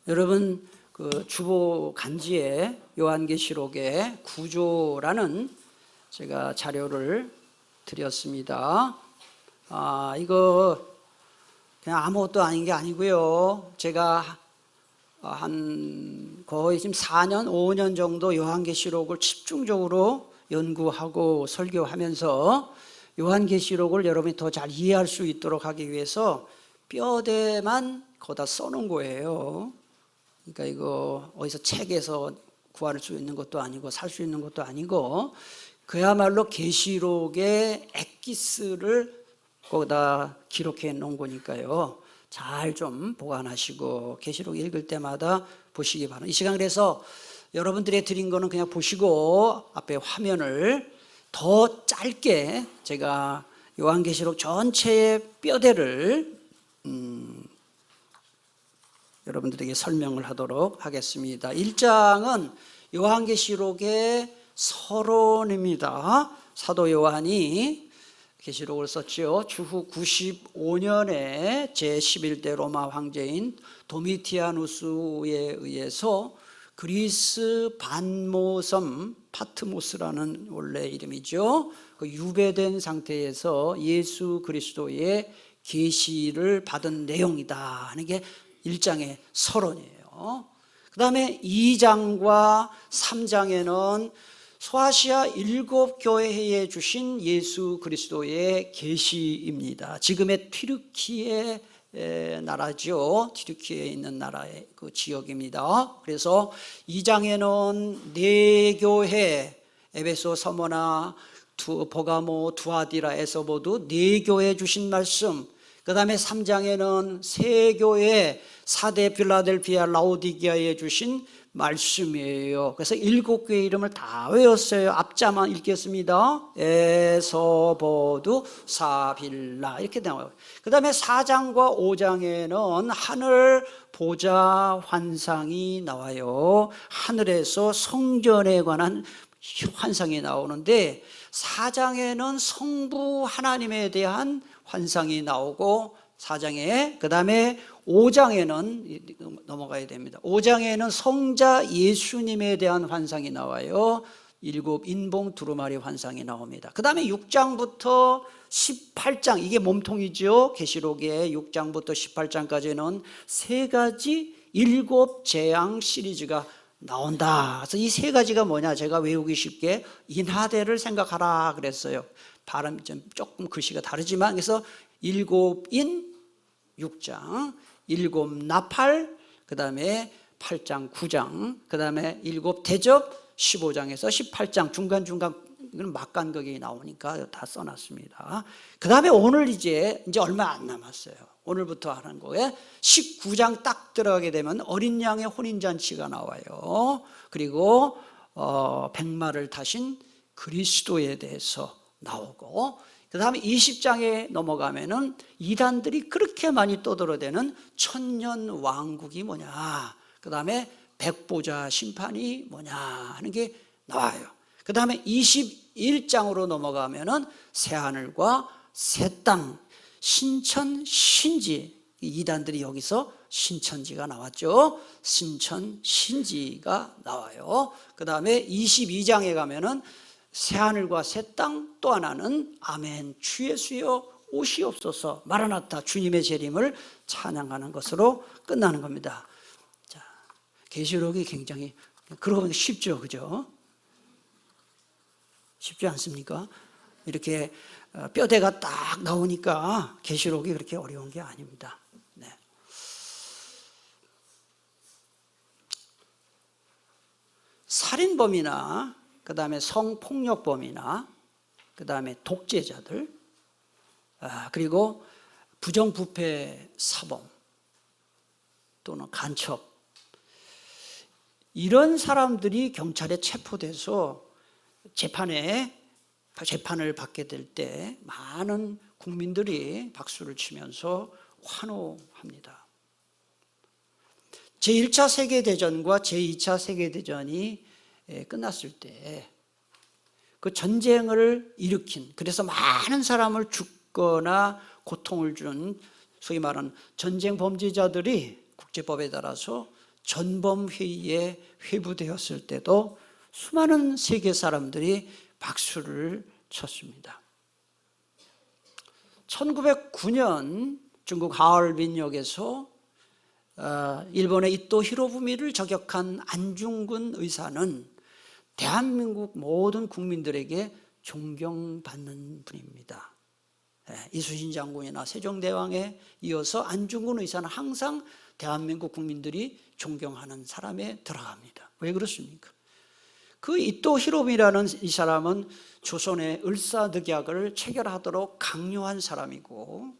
여러분 그 주보 간지에 요한계시록의 구조라는 제가 자료를 드렸습니다. 이거 그냥 아무것도 아닌 게 아니고요. 제가 한 거의 지금 4년, 5년 정도 요한계시록을 집중적으로 연구하고 설교하면서 요한계시록을 여러분이 더 잘 이해할 수 있도록 하기 위해서 뼈대만 거기다 써놓은 거예요. 그러니까 이거 어디서 책에서 구할 수 있는 것도 아니고 살 수 있는 것도 아니고 그야말로 계시록의 엑기스를 거기다 기록해 놓은 거니까요. 잘 좀 보관하시고 계시록 읽을 때마다 보시기 바랍니다. 이 시간 그래서 여러분들이 드린 거는 그냥 보시고 앞에 화면을 더 짧게 제가 요한계시록 전체의 뼈대를 여러분들에게 설명을 하도록 하겠습니다. 1장은 요한계시록의 서론입니다. 사도 요한이 계시록을 썼죠. 주후 95년에 제11대 로마 황제인 도미티아누스에 의해서 그리스 반모섬 파트모스라는 원래 이름이죠. 그 유배된 상태에서 예수 그리스도의 계시를 받은 내용이다 하는 게 1장의 서론이에요. 그 다음에 2장과 3장에는 소아시아 7교회에 주신 예수 그리스도의 계시입니다. 지금의 튀르키예 나라죠. 튀르키예에 있는 나라의 그 지역입니다. 그래서 2장에는 4교회 에베소, 서머나, 버가모, 두아디라에서 모두 4교회 주신 말씀, 그 다음에 3장에는 3교회 사대 필라델피아 라오디게아에 주신 말씀이에요. 그래서 7교회 이름을 다 외웠어요. 앞자만 읽겠습니다. 에서보두 사빌라 이렇게 나와요. 그 다음에 4장과 5장에는 하늘 보좌 환상이 나와요. 하늘에서 성전에 관한 환상이 나오는데 4장에는 성부 하나님에 대한 환상이 나오고 4장에 그 다음에 5장에는 넘어가야 됩니다. 5장에는 성자 예수님에 대한 환상이 나와요. 7 인봉 두루마리 환상이 나옵니다. 그 다음에 6장부터 18장 이게 몸통이죠. 계시록의 6장부터 18장까지는 3가지 7 재앙 시리즈가 나온다. 그래서 이 3가지가 뭐냐 제가 외우기 쉽게 인하대를 생각하라 그랬어요. 발음이 좀 조금 글씨가 다르지만 그래서 7인 6장 7 나팔 그 다음에 8장 9장 그 다음에 7 대접 15장에서 18장 중간중간 막간극이 나오니까 다 써놨습니다. 그 다음에 오늘 이제 얼마 안 남았어요. 오늘부터 하는 거에 19장 딱 들어가게 되면 어린 양의 혼인잔치가 나와요. 그리고 백마를 타신 그리스도에 대해서 나오고 그 다음에 20장에 넘어가면은 이단들이 그렇게 많이 떠들어대는 천년 왕국이 뭐냐, 그 다음에 백보자 심판이 뭐냐 하는 게 나와요. 그 다음에 21장으로 넘어가면은 새하늘과 새 땅, 신천 신지, 이단들이 여기서 신천지가 나왔죠. 신천 신지가 나와요. 그 다음에 22장에 가면은 새하늘과 새 땅, 또 하나는 아멘 주 예수여 오시옵소서 마라나타 주님의 재림을 찬양하는 것으로 끝나는 겁니다. 자, 계시록이 굉장히 그러고 보니까 쉽죠, 그죠? 쉽지 않습니까? 이렇게 뼈대가 딱 나오니까 계시록이 그렇게 어려운 게 아닙니다. 네. 살인범이나 그 다음에 성폭력범이나 그 다음에 독재자들 그리고 부정부패 사범 또는 간첩 이런 사람들이 경찰에 체포돼서 재판을 받게 될 때 많은 국민들이 박수를 치면서 환호합니다. 제1차 세계대전과 제2차 세계대전이 끝났을 때 그 전쟁을 일으킨, 그래서 많은 사람을 죽거나 고통을 준 소위 말하는 전쟁 범죄자들이 국제법에 따라서 전범회의에 회부되었을 때도 수많은 세계 사람들이 박수를 쳤습니다. 1909년 중국 하얼빈역에서 일본의 이토 히로부미를 저격한 안중근 의사는 대한민국 모든 국민들에게 존경받는 분입니다. 이순신 장군이나 세종대왕에 이어서 안중근 의사는 항상 대한민국 국민들이 존경하는 사람에 들어갑니다. 왜 그렇습니까? 그 이토 히로부미라는 이 사람은 조선의 을사늑약을 체결하도록 강요한 사람이고,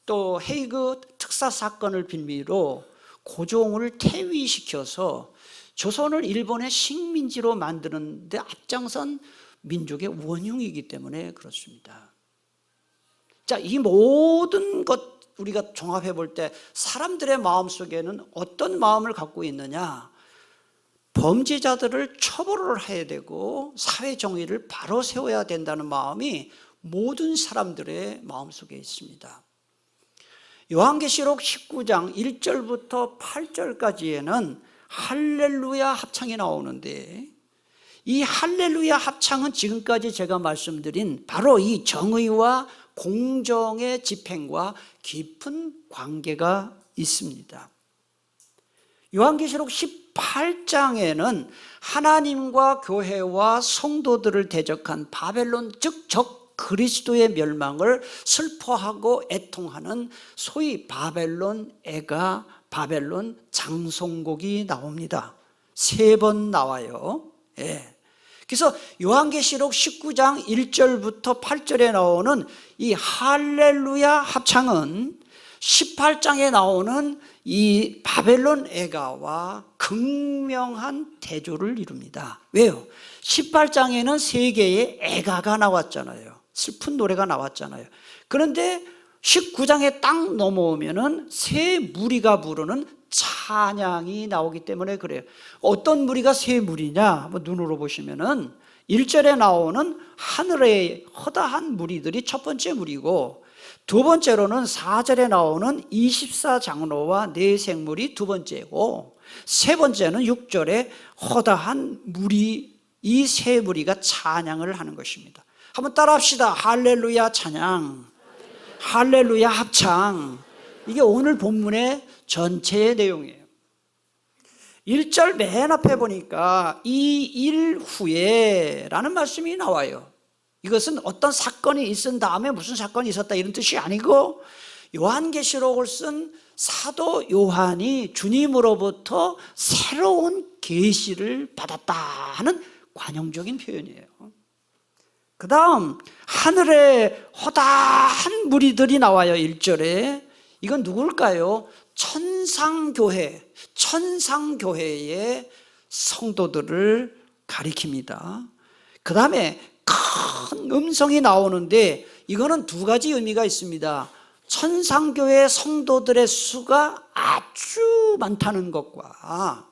또 헤이그 특사 사건을 빌미로 고종을 퇴위시켜서 조선을 일본의 식민지로 만드는 데 앞장선 민족의 원흉이기 때문에 그렇습니다. 자, 이 모든 것 우리가 종합해 볼 때 사람들의 마음속에는 어떤 마음을 갖고 있느냐? 범죄자들을 처벌을 해야 되고 사회 정의를 바로 세워야 된다는 마음이 모든 사람들의 마음속에 있습니다. 요한계시록 19장 1절부터 8절까지에는 할렐루야 합창이 나오는데, 이 할렐루야 합창은 지금까지 제가 말씀드린 바로 이 정의와 공정의 집행과 깊은 관계가 있습니다. 요한계시록 18장에는 하나님과 교회와 성도들을 대적한 바벨론, 즉 적 그리스도의 멸망을 슬퍼하고 애통하는 소위 바벨론 애가, 바벨론 장송곡이 나옵니다. 3번 나와요. 그래서 요한계시록 19장 1절부터 8절에 나오는 이 할렐루야 합창은 18장에 나오는 이 바벨론 애가와 극명한 대조를 이룹니다. 왜요? 18장에는 3개의 애가가 나왔잖아요. 슬픈 노래가 나왔잖아요. 그런데 19장에 딱 넘어오면은 세 무리가 부르는 찬양이 나오기 때문에 그래요. 어떤 무리가 세 무리냐? 한번 눈으로 보시면은 1절에 나오는 하늘의 허다한 무리들이 첫 번째 무리고, 두 번째로는 4절에 나오는 24장로와 네 생물이 두 번째고, 세 번째는 6절에 허다한 무리, 이 세 무리가 찬양을 하는 것입니다. 한번 따라합시다. 할렐루야 찬양, 할렐루야 합창. 이게 오늘 본문의 전체의 내용이에요. 1절 맨 앞에 보니까 이 일 후에 라는 말씀이 나와요. 이것은 어떤 사건이 있은 다음에 무슨 사건이 있었다 이런 뜻이 아니고, 요한계시록을 쓴 사도 요한이 주님으로부터 새로운 계시를 받았다 하는 관용적인 표현이에요. 그 다음 하늘에 허다한 무리들이 나와요. 1절에 이건 누굴까요? 천상교회, 천상교회의 성도들을 가리킵니다. 그 다음에 큰 음성이 나오는데 이거는 두 가지 의미가 있습니다. 천상교회 성도들의 수가 아주 많다는 것과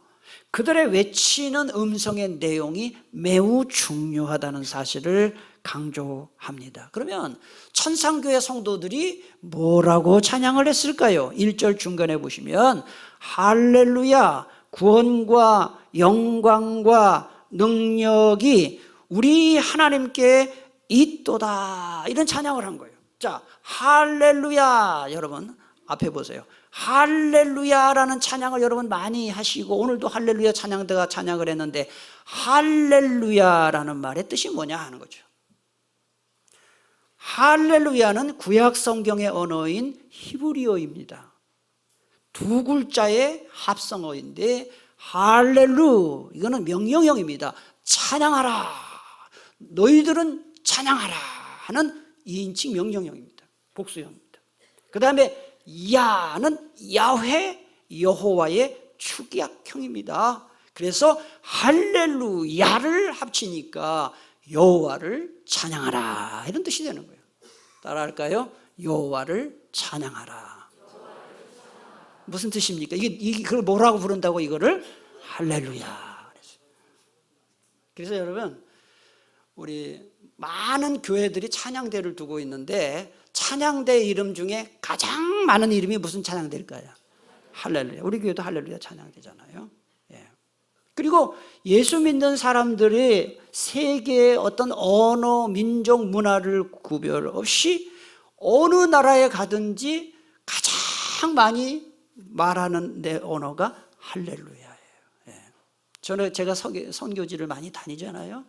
그들의 외치는 음성의 내용이 매우 중요하다는 사실을 강조합니다. 그러면 천상교회 성도들이 뭐라고 찬양을 했을까요? 1절 중간에 보시면 할렐루야, 구원과 영광과 능력이 우리 하나님께 있도다, 이런 찬양을 한 거예요. 자, 할렐루야, 여러분 앞에 보세요. 할렐루야라는 찬양을 여러분 많이 하시고 오늘도 할렐루야 찬양대가 찬양을 했는데, 할렐루야라는 말의 뜻이 뭐냐 하는 거죠. 할렐루야는 구약 성경의 언어인 히브리어입니다. 두 글자의 합성어인데, 할렐루, 이거는 명령형입니다. 찬양하라, 너희들은 찬양하라 하는 2인칭 명령형입니다. 복수형입니다. 그 다음에 야는 야훼, 여호와의 축약형입니다. 그래서 할렐루야를 합치니까 여호와를 찬양하라, 이런 뜻이 되는 거예요. 따라할까요? 여호와를 찬양하라. 무슨 뜻입니까? 이걸 뭐라고 부른다고? 이거를 할렐루야. 그래서 여러분, 우리 많은 교회들이 찬양대를 두고 있는데 찬양대 이름 중에 가장 많은 이름이 무슨 찬양대일까요? 할렐루야. 우리 교회도 할렐루야 찬양되잖아요. 예. 그리고 예수 믿는 사람들이 세계의 어떤 언어, 민족, 문화를 구별 없이 어느 나라에 가든지 가장 많이 말하는 내 언어가 할렐루야예요. 예. 제가 선교지를 많이 다니잖아요.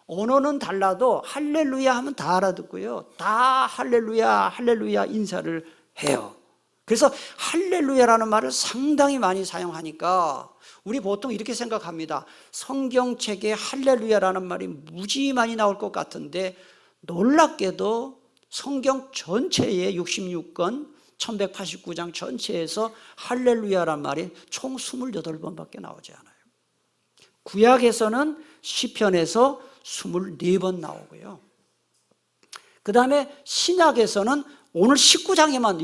언어는 달라도 할렐루야 하면 다 알아듣고요. 다 할렐루야, 할렐루야 인사를 해요. 그래서 할렐루야라는 말을 상당히 많이 사용하니까 우리 보통 이렇게 생각합니다. 성경책에 할렐루야라는 말이 무지 많이 나올 것 같은데 놀랍게도 성경 전체의 66권 1189장 전체에서 할렐루야란 말이 총 28번밖에 나오지 않아요. 구약에서는 시편에서 24번 나오고요. 그 다음에 신약에서는 오늘 19장에만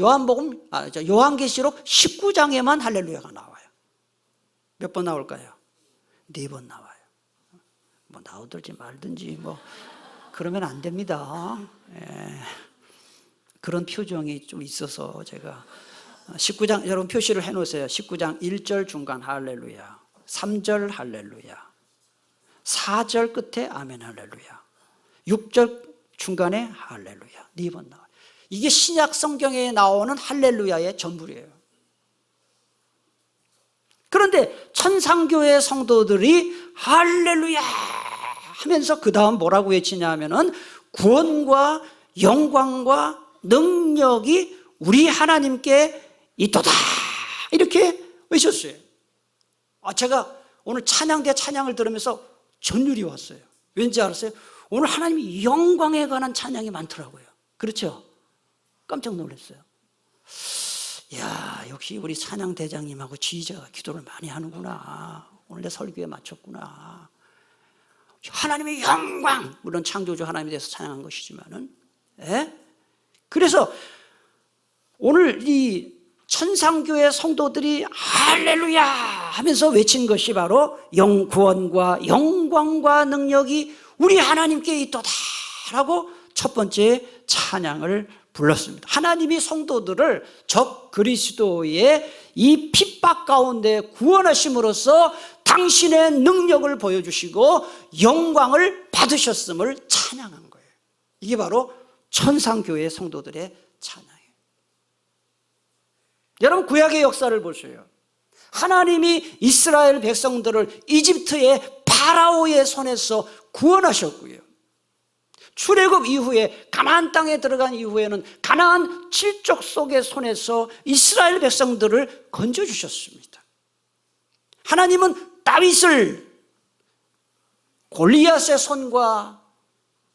요한계시록 19장에만 할렐루야가 나와요. 몇 번 나올까요? 4번 나와요. 뭐 나오든지 말든지 뭐 그러면 안 됩니다. 예. 그런 표정이 좀 있어서 제가 19장 여러분 표시를 해놓으세요. 19장 1절 중간 할렐루야, 3절 할렐루야, 4절 끝에 아멘 할렐루야, 6절 중간에 할렐루야 4번 나와요. 이게 신약 성경에 나오는 할렐루야의 전부예요. 그런데 천상교회 성도들이 할렐루야 하면서 그 다음 뭐라고 외치냐 하면은 구원과 영광과 능력이 우리 하나님께 있도다 이렇게 외쳤어요. 제가 오늘 찬양대 찬양을 들으면서 전율이 왔어요. 왠지 알았어요? 오늘 하나님이 영광에 관한 찬양이 많더라고요. 그렇죠? 깜짝 놀랐어요. 야, 역시 우리 찬양대장님하고 지휘자가 기도를 많이 하는구나. 오늘 내 설교에 맞췄구나. 하나님의 영광, 물론 창조주 하나님에 대해서 찬양한 것이지만은, 그래서 오늘 이 천상교회 성도들이 할렐루야 하면서 외친 것이 바로 구원과 영광과 능력이 우리 하나님께 있도다라고 첫 번째 찬양을 불렀습니다. 하나님이 성도들을 적 그리스도의 이 핍박 가운데 구원하심으로써 당신의 능력을 보여주시고 영광을 받으셨음을 찬양한 거예요. 이게 바로 천상교회 성도들의 찬양이에요. 여러분 구약의 역사를 보세요. 하나님이 이스라엘 백성들을 이집트의 파라오의 손에서 구원하셨고요. 출애굽 이후에 가나안 땅에 들어간 이후에는 가나안 칠족 속의 손에서 이스라엘 백성들을 건져주셨습니다. 하나님은 다윗을 골리앗의 손과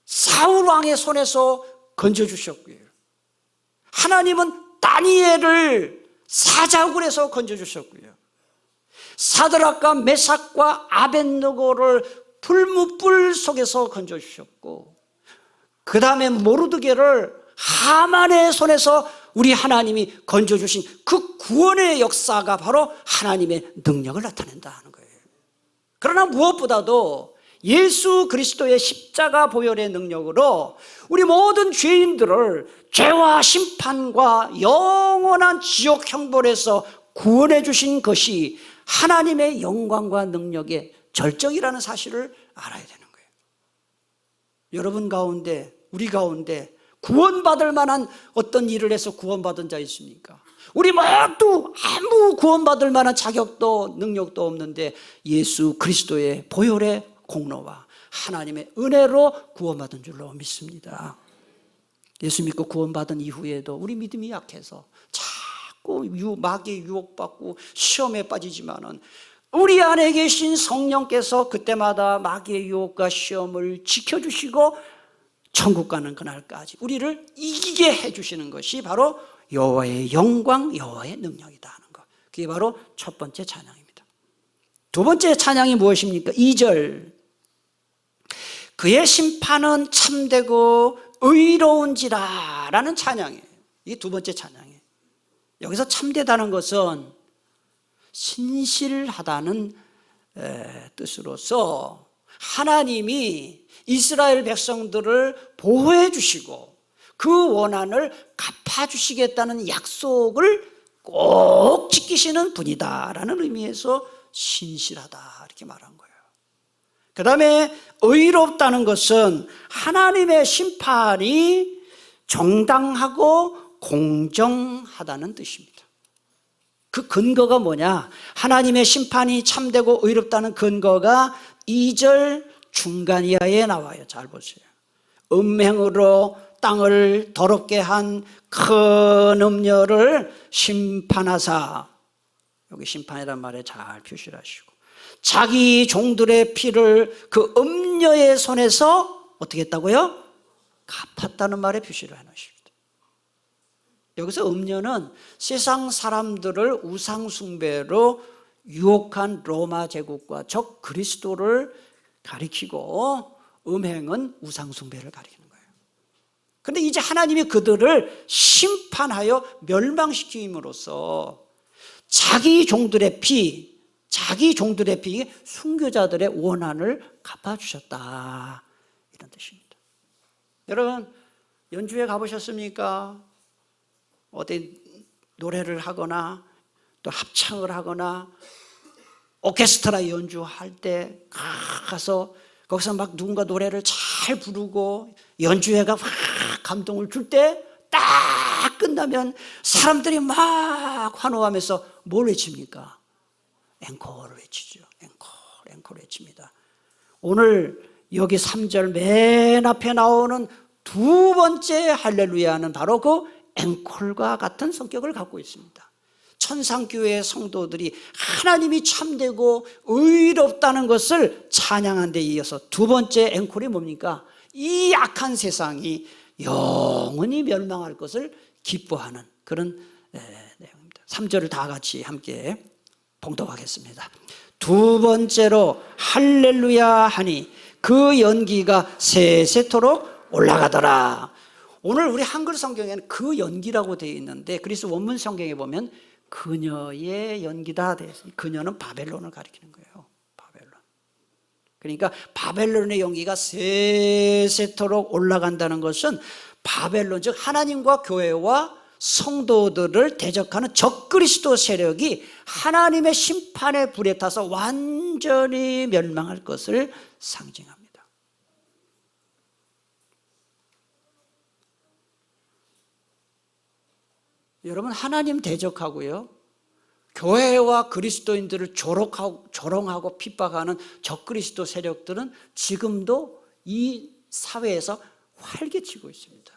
사울 왕의 손에서 건져주셨고요. 하나님은 다니엘을 사자굴에서 건져주셨고요. 사드락과 메삭과 아벳느고를 불무불 속에서 건져주셨고, 그 다음에 모르드게를 하만의 손에서 우리 하나님이 건져주신 그 구원의 역사가 바로 하나님의 능력을 나타낸다는 거예요. 그러나 무엇보다도 예수 그리스도의 십자가 보혈의 능력으로 우리 모든 죄인들을 죄와 심판과 영원한 지옥 형벌에서 구원해 주신 것이 하나님의 영광과 능력의 절정이라는 사실을 알아야 되는 거예요. 여러분 가운데, 우리 가운데 구원받을 만한 어떤 일을 해서 구원받은 자 있습니까? 우리 모두 아무 구원받을 만한 자격도 능력도 없는데 예수 그리스도의 보혈의 공로와 하나님의 은혜로 구원받은 줄로 믿습니다. 예수 믿고 구원받은 이후에도 우리 믿음이 약해서 자꾸 마귀의 유혹받고 시험에 빠지지만은 우리 안에 계신 성령께서 그때마다 마귀의 유혹과 시험을 지켜주시고 천국 가는 그날까지 우리를 이기게 해주시는 것이 바로 여호와의 영광, 여호와의 능력이다 하는 것. 그게 바로 첫 번째 찬양입니다. 두 번째 찬양이 무엇입니까? 2절. 그의 심판은 참되고 의로운지라 라는 찬양이에요. 이게 두 번째 찬양이에요. 여기서 참되다는 것은 신실하다는 뜻으로서 하나님이 이스라엘 백성들을 보호해 주시고 그 원한을 갚아주시겠다는 약속을 꼭 지키시는 분이다라는 의미에서 신실하다 이렇게 말한 거예요. 그 다음에 의롭다는 것은 하나님의 심판이 정당하고 공정하다는 뜻입니다. 그 근거가 뭐냐? 하나님의 심판이 참되고 의롭다는 근거가 2절 중간 이하에 나와요. 잘 보세요. 음행으로 땅을 더럽게 한 큰 음녀를 심판하사, 여기 심판이란 말에 잘 표시를 하시고, 자기 종들의 피를 그 음녀의 손에서 어떻게 했다고요? 갚았다는 말에 표시를 해놓으십니다. 여기서 음녀는 세상 사람들을 우상숭배로 유혹한 로마 제국과 적 그리스도를 가리키고, 음행은 우상숭배를 가리키는 거예요. 그런데 이제 하나님이 그들을 심판하여 멸망시킴으로써 자기 종들의 피, 순교자들의 원한을 갚아주셨다, 이런 뜻입니다. 여러분, 연주회 가보셨습니까? 어디 노래를 하거나 또 합창을 하거나 오케스트라 연주할 때 가서 거기서 막 누군가 노래를 잘 부르고 연주회가 막 감동을 줄 때 딱 끝나면 사람들이 막 환호하면서 뭘 외칩니까? 앵콜을 외치죠. 앵콜 외칩니다. 오늘 여기 3절 맨 앞에 나오는 두 번째 할렐루야는 바로 그 앵콜과 같은 성격을 갖고 있습니다. 천상교회의 성도들이 하나님이 참되고 의롭다는 것을 찬양한 데 이어서 두 번째 앵콜이 뭡니까? 이 악한 세상이 영원히 멸망할 것을 기뻐하는 그런 내용입니다. 3절을 다 같이 함께 봉독하겠습니다. 두 번째로 할렐루야 하니 그 연기가 세세토록 올라가더라. 오늘 우리 한글 성경에는 그 연기라고 되어 있는데 그리스 원문 성경에 보면 그녀의 연기다 되어 있어요. 그녀는 바벨론을 가리키는 거예요. 바벨론. 그러니까 바벨론의 연기가 세세토록 올라간다는 것은 바벨론, 즉 하나님과 교회와 성도들을 대적하는 적그리스도 세력이 하나님의 심판의 불에 타서 완전히 멸망할 것을 상징합니다. 여러분, 하나님 대적하고요, 교회와 그리스도인들을 조롱하고 핍박하는 적그리스도 세력들은 지금도 이 사회에서 활개치고 있습니다.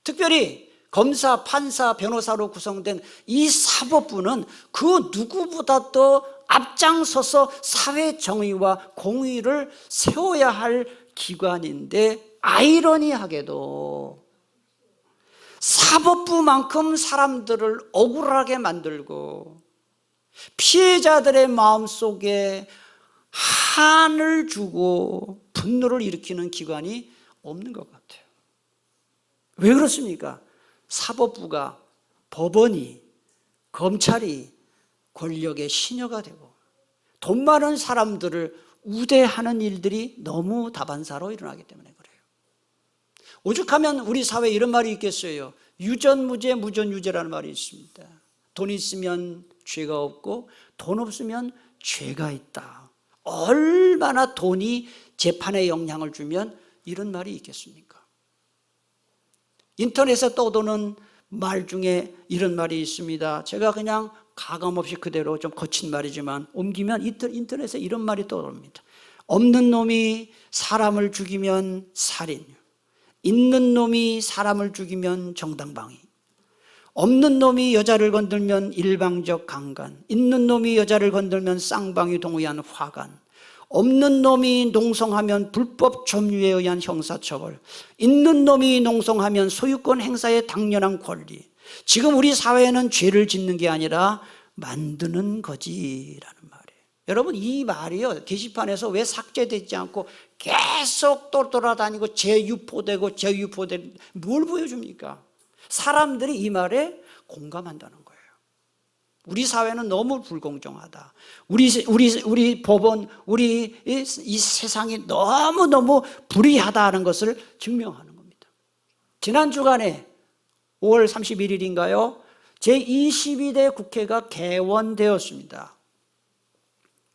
특별히 검사, 판사, 변호사로 구성된 이 사법부는 그 누구보다도 앞장서서 사회 정의와 공의를 세워야 할 기관인데, 아이러니하게도 사법부만큼 사람들을 억울하게 만들고 피해자들의 마음속에 한을 주고 분노를 일으키는 기관이 없는 것 같아요. 왜 그렇습니까? 사법부가, 법원이, 검찰이 권력의 시녀가 되고 돈 많은 사람들을 우대하는 일들이 너무 다반사로 일어나기 때문에 그래요. 오죽하면 우리 사회에 이런 말이 있겠어요. 유전무죄, 무전유죄라는 말이 있습니다. 돈 있으면 죄가 없고 돈 없으면 죄가 있다. 얼마나 돈이 재판에 영향을 주면 이런 말이 있겠습니까? 인터넷에 떠도는 말 중에 이런 말이 있습니다. 제가 그냥 가감없이 그대로 좀 거친 말이지만 옮기면 인터넷에 이런 말이 떠오릅니다. 없는 놈이 사람을 죽이면 살인, 있는 놈이 사람을 죽이면 정당방위, 없는 놈이 여자를 건들면 일방적 강간, 있는 놈이 여자를 건들면 쌍방위 동의한 화간, 없는 놈이 농성하면 불법 점유에 의한 형사처벌, 있는 놈이 농성하면 소유권 행사에 당연한 권리. 지금 우리 사회는 죄를 짓는 게 아니라 만드는 거지라는 말이에요. 여러분, 이 말이요, 게시판에서 왜 삭제되지 않고 계속 돌아다니고 재유포되고 뭘 보여줍니까? 사람들이 이 말에 공감한다는 거예요. 우리 사회는 너무 불공정하다. 우리 법원, 이 세상이 너무너무 불의하다는 것을 증명하는 겁니다. 지난 주간에 5월 31일인가요? 제22대 국회가 개원되었습니다.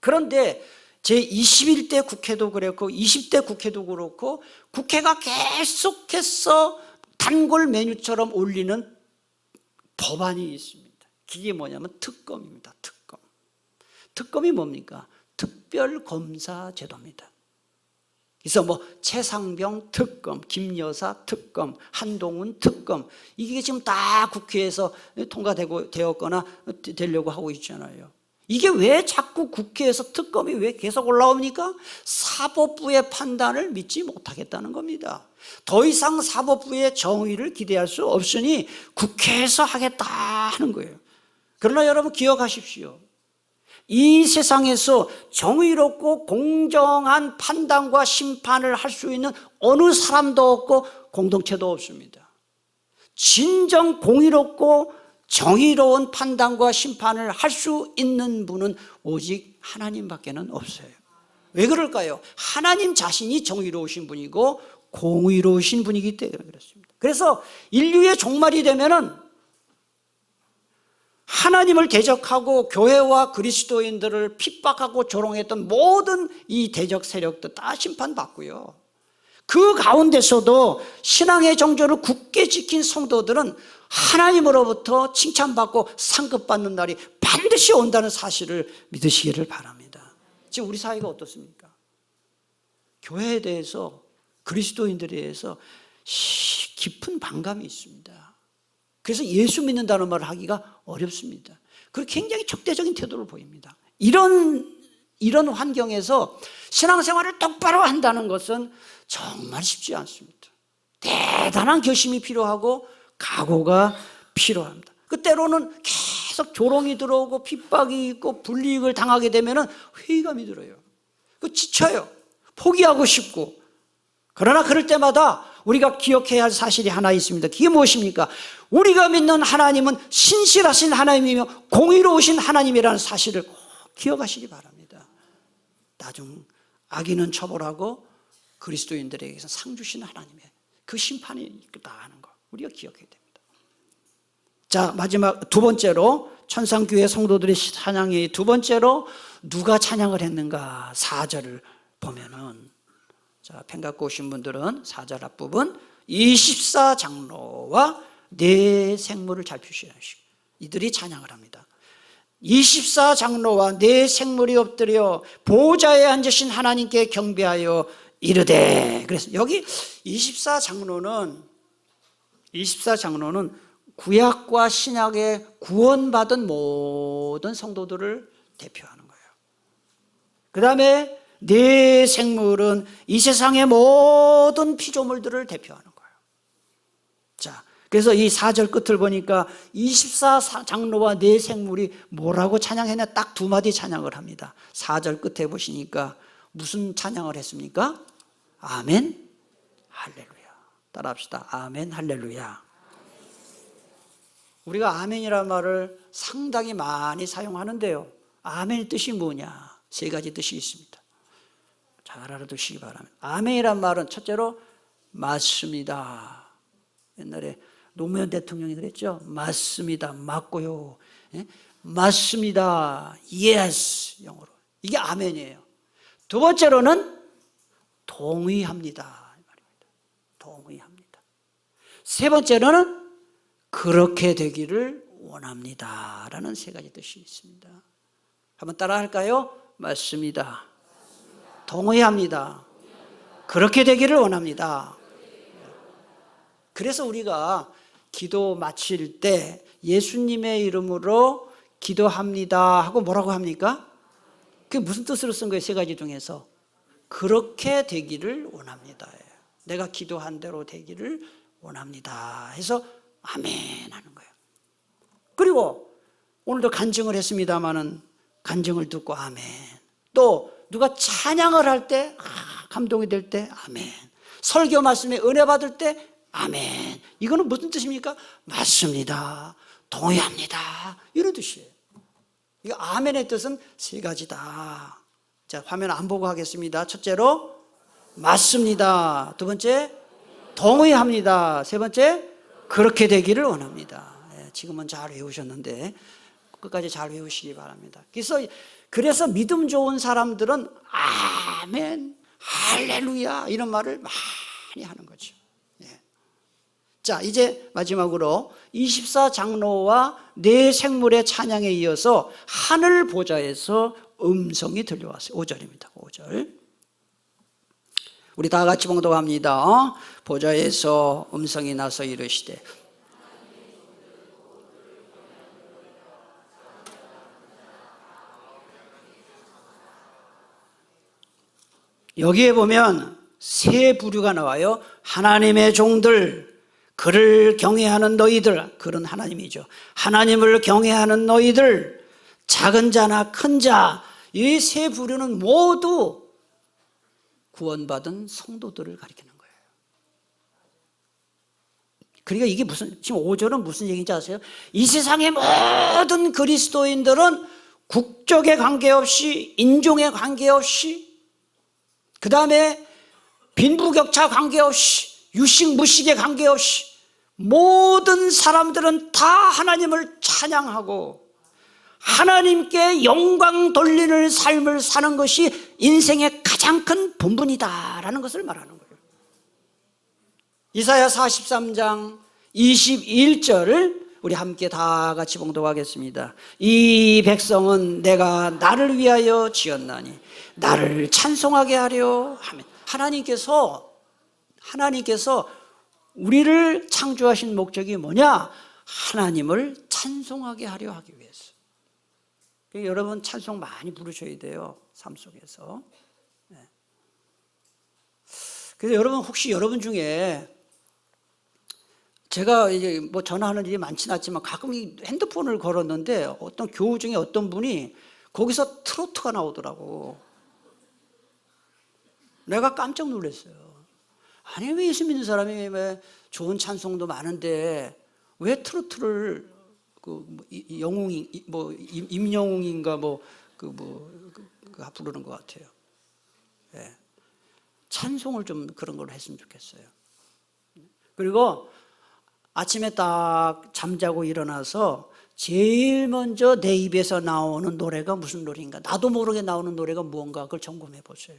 그런데 제21대 국회도 그렇고 20대 국회도 그렇고 국회가 계속해서 단골 메뉴처럼 올리는 법안이 있습니다. 그게 뭐냐면 특검입니다. 특검. 특검이 뭡니까? 특별검사제도입니다. 그래서 뭐 최상병 특검, 김여사 특검, 한동훈 특검, 이게 지금 다 국회에서 되었거나 되려고 하고 있잖아요. 이게 왜 자꾸 국회에서 특검이 왜 계속 올라옵니까? 사법부의 판단을 믿지 못하겠다는 겁니다. 더 이상 사법부의 정의를 기대할 수 없으니 국회에서 하겠다 하는 거예요. 그러나 여러분 기억하십시오. 이 세상에서 정의롭고 공정한 판단과 심판을 할 수 있는 어느 사람도 없고 공동체도 없습니다. 진정 공의롭고 정의로운 판단과 심판을 할 수 있는 분은 오직 하나님밖에는 없어요. 왜 그럴까요? 하나님 자신이 정의로우신 분이고 공의로우신 분이기 때문에 그렇습니다. 그래서 인류의 종말이 되면은 하나님을 대적하고 교회와 그리스도인들을 핍박하고 조롱했던 모든 이 대적 세력도 다 심판받고요. 그 가운데서도 신앙의 정조를 굳게 지킨 성도들은 하나님으로부터 칭찬받고 상급받는 날이 반드시 온다는 사실을 믿으시기를 바랍니다. 지금 우리 사회가 어떻습니까? 교회에 대해서, 그리스도인들에 대해서 깊은 반감이 있습니다. 그래서 예수 믿는다는 말을 하기가 어렵습니다. 그리고 굉장히 적대적인 태도를 보입니다. 이런 환경에서 신앙생활을 똑바로 한다는 것은 정말 쉽지 않습니다. 대단한 결심이 필요하고 각오가 필요합니다. 때로는 계속 조롱이 들어오고 핍박이 있고 불이익을 당하게 되면 회의감이 들어요. 지쳐요. 포기하고 싶고. 그러나 그럴 때마다 우리가 기억해야 할 사실이 하나 있습니다. 그게 무엇입니까? 우리가 믿는 하나님은 신실하신 하나님이며 공의로우신 하나님이라는 사실을 꼭 기억하시기 바랍니다. 나중 악인은 처벌하고 그리스도인들에게서 상 주신 하나님의 그 심판이 있다 하는 거 우리가 기억해야 됩니다. 자, 마지막 두 번째로 천상교회 성도들의 찬양이 두 번째로 누가 찬양을 했는가 4절을 보면은, 자, 펜 갖고 오신 분들은 4절 앞부분 24장로와 네 생물을 잘 표시하시고 이들이 찬양을 합니다. 24장로와 네 생물이 엎드려 보좌에 앉으신 하나님께 경배하여 이르되. 그래서 여기 24장로는 구약과 신약에 구원받은 모든 성도들을 대표하는 거예요. 그 다음에 네 생물은 이 세상의 모든 피조물들을 대표하는 거예요. 자, 그래서 이 4절 끝을 보니까 24장로와 네 생물이 뭐라고 찬양했냐? 딱 두 마디 찬양을 합니다. 4절 끝에 보시니까 무슨 찬양을 했습니까? 아멘, 할렐루야. 따라합시다. 아멘, 할렐루야. 우리가 아멘이라는 말을 상당히 많이 사용하는데요. 아멘의 뜻이 뭐냐? 세 가지 뜻이 있습니다. 잘 알아두시기 바랍니다. 아멘이란 말은 첫째로 맞습니다. 옛날에 노무현 대통령이 그랬죠. 맞습니다. 맞고요. 예? 맞습니다. yes. 영어로. 이게 아멘이에요. 두 번째로는 동의합니다. 동의합니다. 세 번째로는 그렇게 되기를 원합니다. 라는 세 가지 뜻이 있습니다. 한번 따라 할까요? 맞습니다. 동의합니다. 그렇게 되기를 원합니다. 그래서 우리가 기도 마칠 때 예수님의 이름으로 기도합니다 하고 뭐라고 합니까? 그게 무슨 뜻으로 쓴 거예요? 세 가지 중에서 그렇게 되기를 원합니다. 내가 기도한 대로 되기를 원합니다 해서 아멘 하는 거예요. 그리고 오늘도 간증을 했습니다마는 간증을 듣고 아멘. 또 누가 찬양을 할 때 감동이 될 때 아멘. 설교 말씀에 은혜 받을 때 아멘. 이거는 무슨 뜻입니까? 맞습니다. 동의합니다. 이런 뜻이에요. 이 아멘의 뜻은 세 가지다. 자, 화면 안 보고 하겠습니다. 첫째로 맞습니다. 두 번째 동의합니다. 세 번째 그렇게 되기를 원합니다. 지금은 잘 외우셨는데 끝까지 잘 외우시기 바랍니다. 그래서 믿음 좋은 사람들은 아멘, 할렐루야 이런 말을 많이 하는 거죠. 예. 자, 이제 마지막으로 24장로와 네 생물의 찬양에 이어서 하늘 보좌에서 음성이 들려왔어요. 5절입니다. 5절. 우리 다 같이 봉독합니다. 보좌에서 음성이 나서 이르시되 여기에 보면 세 부류가 나와요. 하나님의 종들, 그를 경외하는 너희들, 그런 하나님이죠. 하나님을 경외하는 너희들, 작은 자나 큰 자, 이 세 부류는 모두 구원받은 성도들을 가리키는 거예요. 그러니까 이게 지금 5절은 무슨 얘기인지 아세요? 이 세상의 모든 그리스도인들은 국적에 관계없이, 인종에 관계없이, 그 다음에 빈부격차 관계없이, 유식무식에 관계없이 모든 사람들은 다 하나님을 찬양하고 하나님께 영광 돌리는 삶을 사는 것이 인생의 가장 큰 본분이다라는 것을 말하는 거예요. 이사야 43장 21절을 우리 함께 다 같이 봉독하겠습니다. 이 백성은 내가 나를 위하여 지었나니 나를 찬송하게 하려 하면, 하나님께서 우리를 창조하신 목적이 뭐냐? 하나님을 찬송하게 하려 하기 위해서. 여러분 찬송 많이 부르셔야 돼요, 삶 속에서. 그래서 여러분, 혹시 여러분 중에 제가 이제 뭐 전화하는 일이 많지는 않지만 가끔 이 핸드폰을 걸었는데 어떤 교우 중에 어떤 분이 거기서 트로트가 나오더라고. 내가 깜짝 놀랐어요. 아니, 왜 예수 믿는 사람이 왜 좋은 찬송도 많은데 왜 트로트를 영웅이 임영웅인가 부르는 것 같아요. 예. 찬송을 좀 그런 걸로 했으면 좋겠어요. 그리고 아침에 딱 잠자고 일어나서 제일 먼저 내 입에서 나오는 노래가 무슨 노래인가, 나도 모르게 나오는 노래가 무언가, 그걸 점검해 보세요.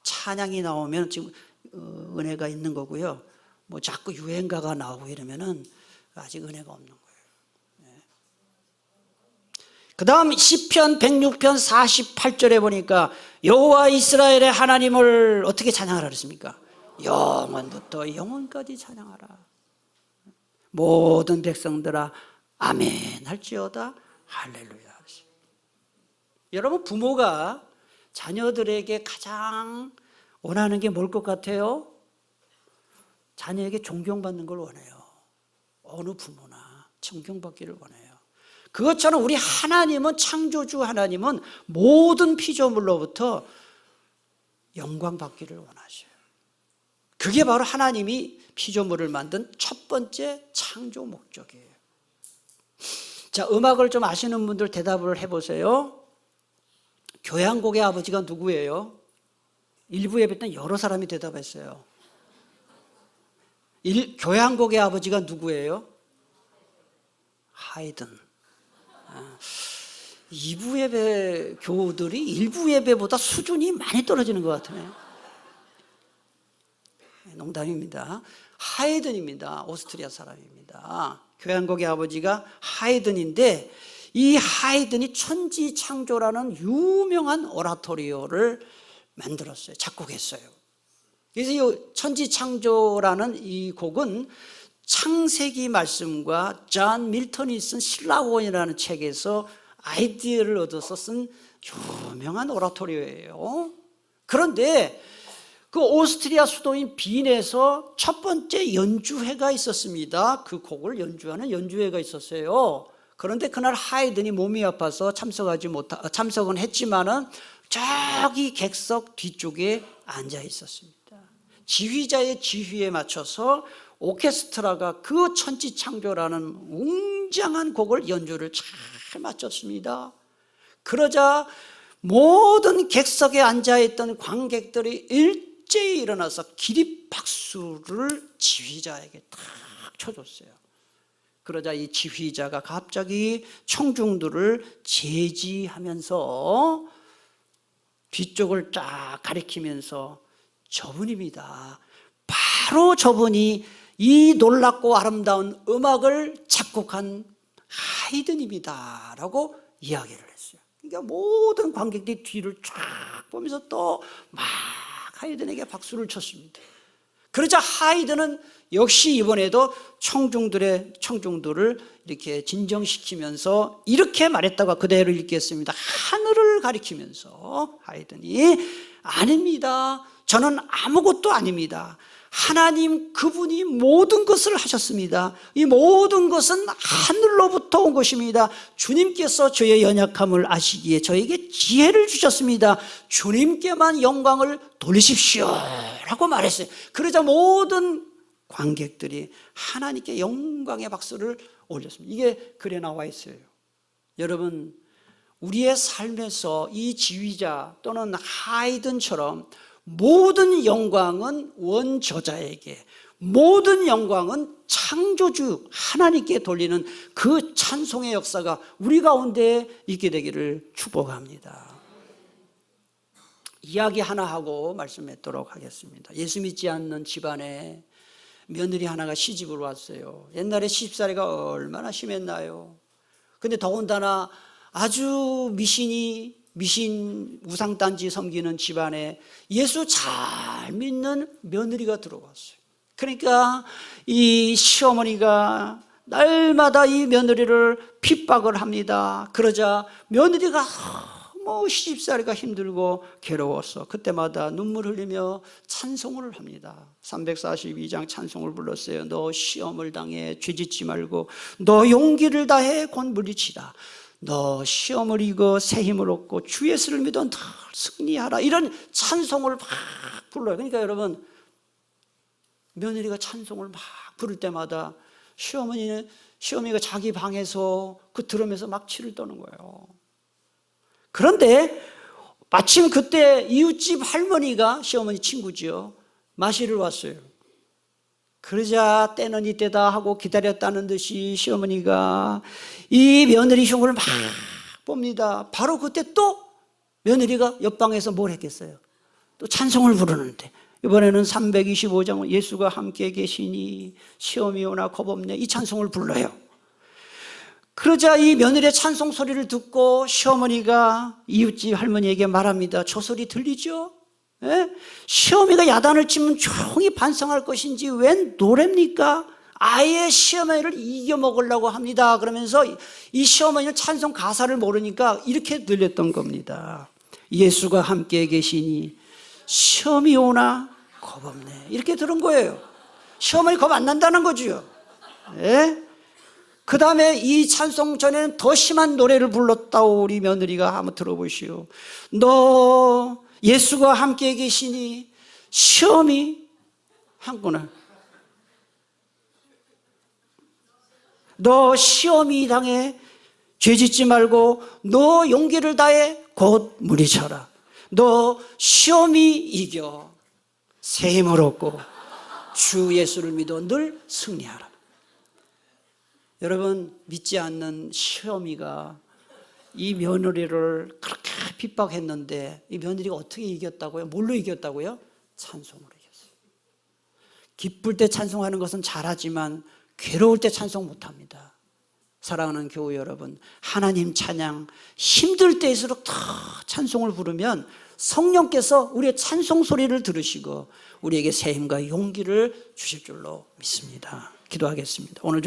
찬양이 나오면 지금 은혜가 있는 거고요. 뭐 자꾸 유행가가 나오고 이러면은 아직 은혜가 없는 거예요. 그 다음 시편 106편 48절에 보니까 여호와 이스라엘의 하나님을 어떻게 찬양하라 그랬습니까? 영원부터 영원까지 찬양하라. 모든 백성들아 아멘 할지어다 할렐루야. 여러분, 부모가 자녀들에게 가장 원하는 게 뭘 것 같아요? 자녀에게 존경받는 걸 원해요. 어느 부모나 존경받기를 원해요. 그것처럼 우리 하나님은, 창조주 하나님은 모든 피조물로부터 영광받기를 원하셔요. 그게 바로 하나님이 피조물을 만든 첫 번째 창조 목적이에요. 자, 음악을 좀 아시는 분들 대답을 해보세요. 교향곡의 아버지가 누구예요? 일부 예배 때 여러 사람이 대답했어요. 교향곡의 아버지가 누구예요? 하이든. 2부 예배 교우들이 1부 예배보다 수준이 많이 떨어지는 것 같으네요. 농담입니다. 하이든입니다. 오스트리아 사람입니다. 교향곡의 아버지가 하이든인데, 이 하이든이 천지창조라는 유명한 오라토리오를 만들었어요. 작곡했어요. 그래서 이 천지창조라는 이 곡은 창세기 말씀과 존 밀턴이 쓴 신라원이라는 책에서 아이디어를 얻어서 쓴 유명한 오라토리오예요. 그런데 그 오스트리아 수도인 빈에서 첫 번째 연주회가 있었습니다. 그 곡을 연주하는 연주회가 있었어요. 그런데 그날 하이든이 몸이 아파서 참석은 했지만은 저기 객석 뒤쪽에 앉아 있었습니다. 지휘자의 지휘에 맞춰서 오케스트라가 그 천지창조라는 웅장한 곡을 연주를 잘 마쳤습니다. 그러자 모든 객석에 앉아있던 관객들이 일제히 일어나서 기립박수를 지휘자에게 딱 쳐줬어요. 그러자 이 지휘자가 갑자기 청중들을 제지하면서 뒤쪽을 쫙 가리키면서 저분입니다. 바로 저분이 이 놀랍고 아름다운 음악을 작곡한 하이든입니다 라고 이야기를 했어요. 그러니까 모든 관객들이 뒤를 쫙 보면서 또 막 하이든에게 박수를 쳤습니다. 그러자 하이든은 역시 이번에도 청중들을 이렇게 진정시키면서 이렇게 말했다고 그대로 읽겠습니다. 하늘을 가리키면서 하이든이 아닙니다. 저는 아무것도 아닙니다. 하나님 그분이 모든 것을 하셨습니다. 이 모든 것은 하늘로부터 온 것입니다. 주님께서 저의 연약함을 아시기에 저에게 지혜를 주셨습니다. 주님께만 영광을 돌리십시오 라고 말했어요. 그러자 모든 관객들이 하나님께 영광의 박수를 올렸습니다. 이게 글에 나와 있어요. 여러분, 우리의 삶에서 이 지휘자 또는 하이든처럼 모든 영광은 원저자에게, 모든 영광은 창조주 하나님께 돌리는 그 찬송의 역사가 우리 가운데 있게 되기를 축복합니다. 이야기 하나 하고 말씀드리도록 하겠습니다. 예수 믿지 않는 집안에 며느리 하나가 시집을 왔어요. 옛날에 시집살이가 얼마나 심했나요? 근데 더군다나 아주 미신 우상단지 섬기는 집안에 예수 잘 믿는 며느리가 들어왔어요. 그러니까 이 시어머니가 날마다 이 며느리를 핍박을 합니다. 그러자 며느리가 시집살이가 힘들고 괴로워서 그때마다 눈물 흘리며 찬송을 합니다. 342장 찬송을 불렀어요. 너 시험을 당해 죄짓지 말고 너 용기를 다해 곧 물리치라. 너 시험을 이겨 새 힘을 얻고 주 예수를 믿어 늘 승리하라. 이런 찬송을 막 불러요. 그러니까 여러분, 며느리가 찬송을 막 부를 때마다 시어머니가 자기 방에서 그 들으면서 막 치를 떠는 거예요. 그런데 마침 그때 이웃집 할머니가 시어머니 친구지요. 마시러 왔어요. 그러자 때는 이때다 하고 기다렸다는 듯이 시어머니가 이 며느리 흉을 막 봅니다. 바로 그때 또 며느리가 옆방에서 뭘 했겠어요? 또 찬송을 부르는데 이번에는 325장 예수가 함께 계시니 시험이 오나 겁없네 이 찬송을 불러요. 그러자 이 며느리의 찬송 소리를 듣고 시어머니가 이웃집 할머니에게 말합니다. 저 소리 들리죠? 예? 시어머니가 야단을 치면 조용히 반성할 것인지 웬 노래입니까? 아예 시어머니를 이겨먹으려고 합니다. 그러면서 이 시어머니는 찬송 가사를 모르니까 이렇게 들렸던 겁니다. 예수가 함께 계시니 시험이 오나 겁없네. 이렇게 들은 거예요. 시어머니 겁 안 난다는 거죠. 예? 그 다음에 이 찬송 전에는 더 심한 노래를 불렀다고 우리 며느리가 한번 들어보시오. 너 예수가 함께 계시니 시험이 한구나. 너 시험이 당해 죄짓지 말고 너 용기를 다해 곧 물리쳐라. 너 시험이 이겨 새 힘을 얻고 주 예수를 믿어 늘 승리하라. 여러분, 믿지 않는 시어미가 이 며느리를 그렇게 핍박했는데 이 며느리가 어떻게 이겼다고요? 뭘로 이겼다고요? 찬송으로 이겼어요. 기쁠 때 찬송하는 것은 잘하지만 괴로울 때 찬송 못합니다. 사랑하는 교우 여러분, 하나님 찬양 힘들 때일수록 더 찬송을 부르면 성령께서 우리의 찬송 소리를 들으시고 우리에게 새 힘과 용기를 주실 줄로 믿습니다. 기도하겠습니다. 오늘